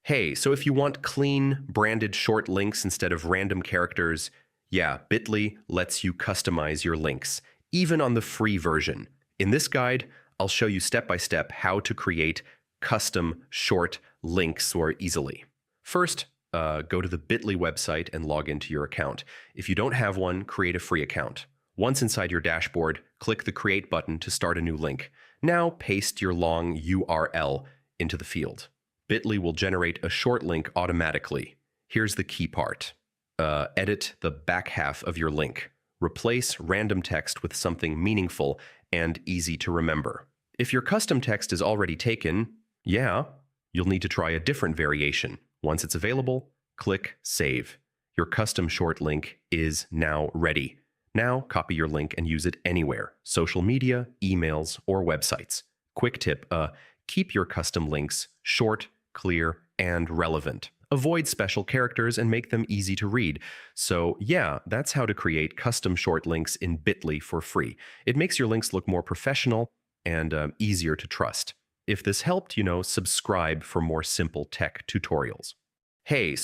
Hey, so if you want clean, branded short links instead of random characters, yeah, Bitly lets you customize your links, even on the free version. In this guide, I'll show you step by step how to create custom short links more easily. First, go to the Bitly website and log into your account. If you don't have one, create a free account. Once inside your dashboard, click the Create button to start a new link. Now paste your long URL into the field. Bitly will generate a short link automatically. Here's the key part. Edit the back half of your link. Replace random text with something meaningful and easy to remember. If your custom text is already taken, yeah, you'll need to try a different variation. Once it's available, click Save. Your custom short link is now ready. Now copy your link and use it anywhere: social media, emails, or websites. Quick tip, keep your custom links short, clear, and relevant. Avoid special characters and make them easy to read. So yeah, that's how to create custom short links in Bitly for free. It makes your links look more professional and easier to trust. If this helped, subscribe for more simple tech tutorials. Hey,